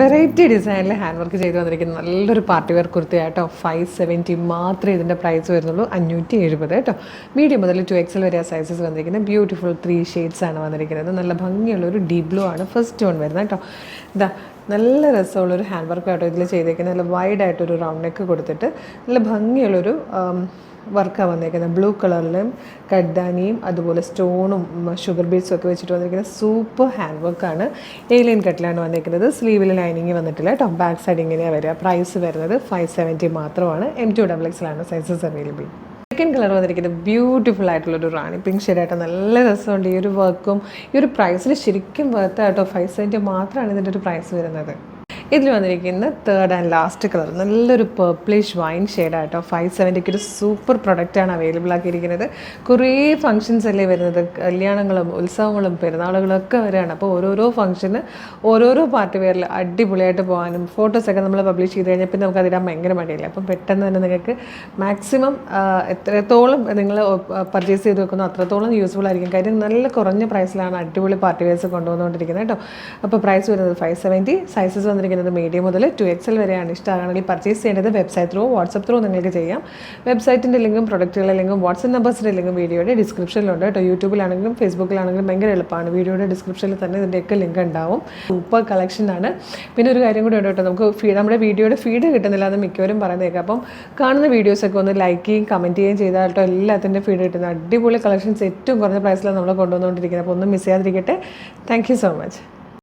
Variety ഡിസൈനിൽ hand work ചെയ്ത് വന്നിരിക്കുന്ന നല്ലൊരു പാർട്ടി വെയർ കുർത്തിയായിട്ടോ. 570 മാത്രമേ ഇതിൻ്റെ പ്രൈസ് വരുന്നുള്ളൂ. 570 കേട്ടോ. മീഡിയം മുതൽ 2XL വരെ സൈസസ് വന്നിരിക്കുന്നത്. ബ്യൂട്ടിഫുൾ 3 ഷെയ്ഡ്സ് ആണ് വന്നിരിക്കുന്നത്. നല്ല ഭംഗിയുള്ളൊരു ഡീപ് ബ്ലൂ ആണ് ഫസ്റ്റ് വൺ വരുന്നത് കേട്ടോ. ഇതാ നല്ല രസമുള്ളൊരു ഹാൻഡ് വർക്ക് ആട്ടോ ഇതിൽ ചെയ്തേക്കുന്നത്. നല്ല വൈഡായിട്ടൊരു റൗണ്ട് നെക്ക് കൊടുത്തിട്ട് നല്ല ഭംഗിയുള്ളൊരു വർക്കാണ് വന്നിരിക്കുന്നത്. ബ്ലൂ കളറിലും കഡ്ദാനിയും അതുപോലെ സ്റ്റോണും ഷുഗർ ബീഡ്സും ഒക്കെ വെച്ചിട്ട് വന്നിരിക്കുന്ന സൂപ്പർ ഹാൻഡ് വർക്കാണ്. എയിലൈൻ കട്ടിലാണ് വന്നിരിക്കുന്നത്. സ്ലീവിൽ ലൈനിങ് വന്നിട്ടില്ല കേട്ടോ. ബാക്ക് സൈഡ് ഇങ്ങനെയാണ് വരിക. പ്രൈസ് വരുന്നത് 570 മാത്രമാണ്. M2XXലാണ് സൈസസ് അവൈലബിൾ. സെക്കൻഡ് കളർ വന്നിരിക്കുന്നത് ബ്യൂട്ടിഫുൾ ആയിട്ടുള്ളൊരു റാണി പിങ്ക് ഷെയ്ഡായിട്ട് നല്ല രസമുണ്ട്. ഈ ഒരു വർക്കും ഈ ഒരു പ്രൈസിൽ ശരിക്കും വർത്തായിട്ടോ. 570 മാത്രമാണ് ഇതിൻ്റെ ഒരു പ്രൈസ് വരുന്നത്. ഇതിൽ വന്നിരിക്കുന്ന തേർഡ് ആൻഡ് ലാസ്റ്റ് കളർ നല്ലൊരു പേർപ്പിളിഷ് വൈൻ ഷെയ്ഡായിട്ടോ. 570 ഒരു സൂപ്പർ പ്രൊഡക്റ്റാണ് അവൈലബിൾ ആക്കിയിരിക്കുന്നത്. കുറേ ഫംഗ്ഷൻസ് അല്ലേ വരുന്നത്. കല്യാണങ്ങളും ഉത്സവങ്ങളും പെരുന്നാളുകളൊക്കെ വരികയാണ്. അപ്പോൾ ഓരോരോ ഫംഗ്ഷന് ഓരോരോ പാർട്ടി വെയറിൽ അടിപൊളിയായിട്ട് പോകാനും ഫോട്ടോസൊക്കെ നമ്മൾ പബ്ലിഷ് ചെയ്ത് കഴിഞ്ഞാൽ പിന്നെ നമുക്ക് അതിടാൻ ഭയങ്കര മടിയില്ല. അപ്പം പെട്ടെന്ന് തന്നെ നിങ്ങൾക്ക് മാക്സിമം എത്രത്തോളം നിങ്ങൾ പർച്ചേസ് ചെയ്ത് വെക്കുന്നോ അത്രത്തോളം യൂസ്ഫുൾ ആയിരിക്കും. കാര്യം നല്ല കുറഞ്ഞ പ്രൈസിലാണ് അടിപൊളി പാർട്ടി വെയർസ് കൊണ്ടുവന്നുകൊണ്ടിരിക്കുന്നത് കേട്ടോ. അപ്പോൾ പ്രൈസ് വരുന്നത് 570. സൈസസ് വന്നിരിക്കുന്നത് മീഡിയം മുതൽ 2XL വരെയാണ്. ഇഷ്ടമാണെങ്കിൽ പർച്ചേസ് ചെയ്യേണ്ടത് വെബ്സൈറ്റ് ത്രൂ വാട്സപ്പ് ത്രൂ നിങ്ങൾക്ക് ചെയ്യാം. വെബ്സൈറ്റിൻ്റെ ലിങ്കും പ്രൊഡക്റ്റുകളുടെ ലിങ്കും വാട്സപ്പ് നമ്പേഴ്സിൻ്റെ ലിങ്കും വീഡിയോയുടെ ഡിസ്ക്രിപ്ഷനിലുണ്ട് കേട്ടോ. യൂട്യൂബിലാണെങ്കിലും ഫേസ്ബുക്കിലാണെങ്കിലും ഭയങ്കര എളുപ്പമാണ്. വീഡിയോയുടെ ഡിസ്ക്രിപ്ഷനിൽ തന്നെ ഇതിൻ്റെയൊക്കെ ലിങ്ക് ഉണ്ടാവും. സൂപ്പർ കളക്ഷനാണ്. പിന്നെ ഒരു കാര്യം കൂടി ഉണ്ട് കേട്ടോ. നമുക്ക് നമ്മുടെ വീഡിയോയുടെ ഫീഡ് കിട്ടുന്നില്ല എന്ന് മിക്കവരും പറയുന്നേക്കാം. അപ്പം കാണുന്ന വീഡിയോസൊക്കെ ഒന്ന് ലൈക്ക് ചെയ്യുകയും കമൻറ്റ് ചെയ്യുകയും ചെയ്താൽ കേട്ടോ എല്ലാത്തിൻ്റെ ഫീഡ് കിട്ടുന്നത്. അടിപൊളി കളക്ഷൻസ് ഏറ്റവും കുറഞ്ഞ പ്രൈസിലാണ് നമ്മൾ കൊണ്ടുവന്നുകൊണ്ടിരിക്കുന്നത്. അപ്പോൾ ഒന്നും മിസ് ചെയ്യാതിരിക്കട്ടെ. Thank you so much.